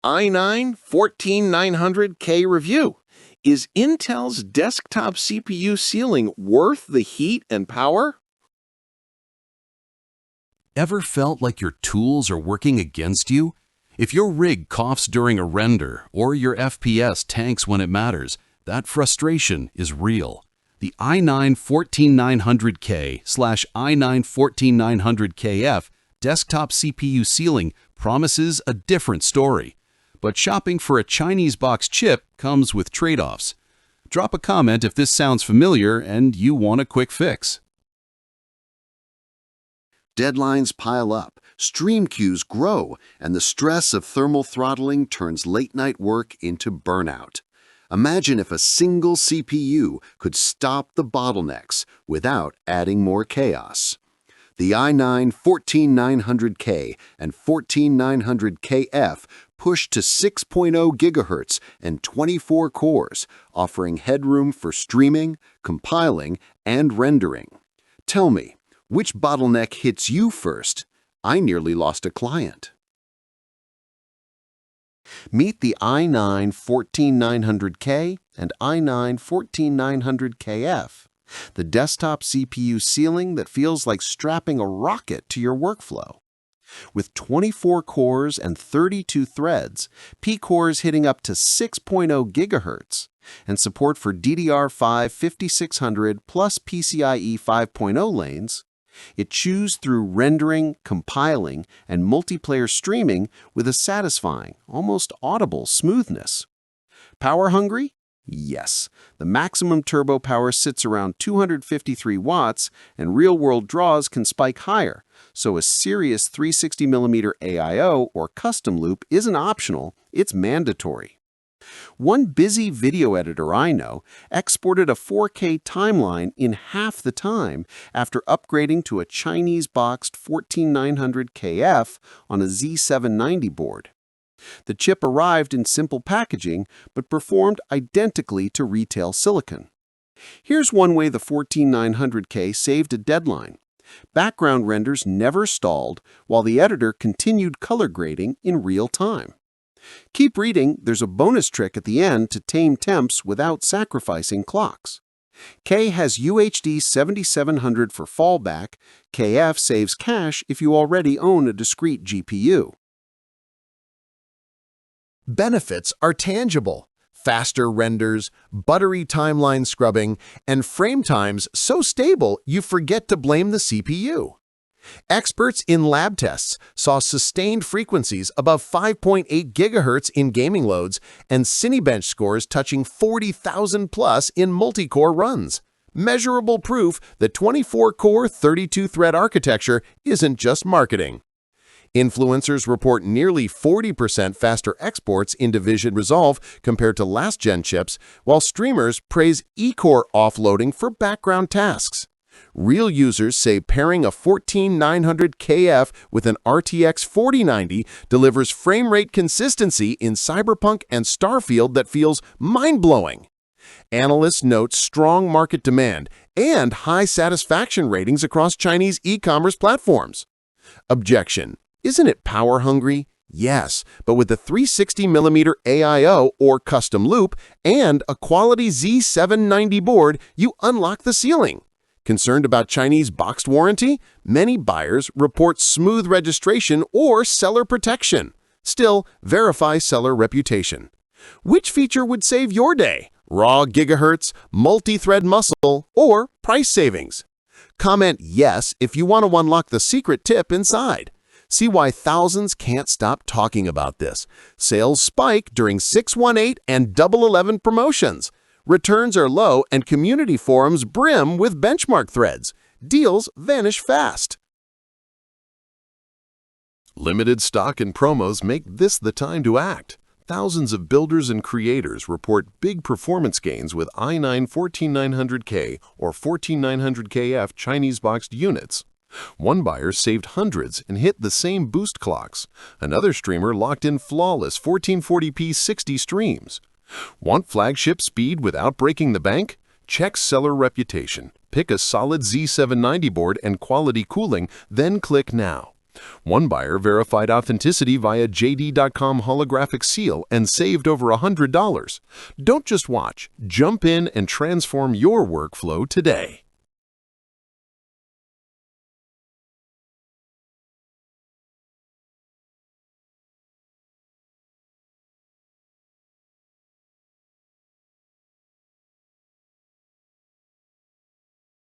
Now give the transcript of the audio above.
i9-14900K review. Is Intel's desktop CPU ceiling worth the heat and power? Ever felt like your tools are working against you? If your rig coughs during a render or your FPS tanks when it matters, that frustration is real. The i9-14900K/i9-14900KF desktop CPU ceiling promises a different story. But shopping for a Chinese box chip comes with trade-offs. Drop a comment if this sounds familiar and you want a quick fix. Deadlines pile up, stream queues grow, and the stress of thermal throttling turns late-night work into burnout. Imagine if a single CPU could stop the bottlenecks without adding more chaos. The i9-14900K and 14900KF push to 6.0 GHz and 24 cores, offering headroom for streaming, compiling, and rendering. Tell me, which bottleneck hits you first? I nearly lost a client. Meet the i9-14900K and i9-14900KF, the desktop CPU ceiling that feels like strapping a rocket to your workflow. With 24 cores and 32 threads, P-cores hitting up to 6.0 GHz, and support for DDR5 5600 plus PCIe 5.0 lanes, it chews through rendering, compiling, and multiplayer streaming with a satisfying, almost audible smoothness. Power hungry? Yes. The maximum turbo power sits around 253 watts, and real-world draws can spike higher, so a serious 360mm AIO or custom loop isn't optional, it's mandatory. One busy video editor I know exported a 4K timeline in half the time after upgrading to a Chinese-boxed 14900KF on a Z790 board. The chip arrived in simple packaging but performed identically to retail silicon. Here's one way the 14900K saved a deadline. Background renders never stalled while the editor continued color grading in real time. Keep reading, there's a bonus trick at the end to tame temps without sacrificing clocks. K has UHD 7700 for fallback, KF saves cache if you already own a discrete GPU. Benefits are tangible. Faster renders, buttery timeline scrubbing, and frame times so stable you forget to blame the CPU. Experts in lab tests saw sustained frequencies above 5.8 GHz in gaming loads and Cinebench scores touching 40,000 plus in multi-core runs. Measurable proof the 24-core 32-thread architecture isn't just marketing. Influencers report nearly 40% faster exports in Division Resolve compared to last-gen chips, while streamers praise E-core offloading for background tasks. Real users say pairing a 14900KF with an RTX 4090 delivers frame rate consistency in Cyberpunk and Starfield that feels mind-blowing. Analysts note strong market demand and high satisfaction ratings across Chinese e-commerce platforms. Objection: isn't it power hungry? Yes, but with the 360mm AIO or custom loop and a quality Z790 board, you unlock the ceiling. Concerned about Chinese boxed warranty? Many buyers report smooth registration or seller protection. Still, verify seller reputation. Which feature would save your day? Raw gigahertz, multi-thread muscle, or price savings? Comment yes if you want to unlock the secret tip inside. See why thousands can't stop talking about this. Sales spike during 618 and Double 11 promotions. Returns are low and community forums brim with benchmark threads. Deals vanish fast. Limited stock and promos make this the time to act. Thousands of builders and creators report big performance gains with i9-14900K or 14900KF Chinese-boxed units. One buyer saved hundreds and hit the same boost clocks. Another streamer locked in flawless 1440p 60 streams. Want flagship speed without breaking the bank? Check seller reputation. Pick a solid Z790 board and quality cooling, then click now. One buyer verified authenticity via JD.com holographic seal and saved over $100. Don't just watch. Jump in and transform your workflow today.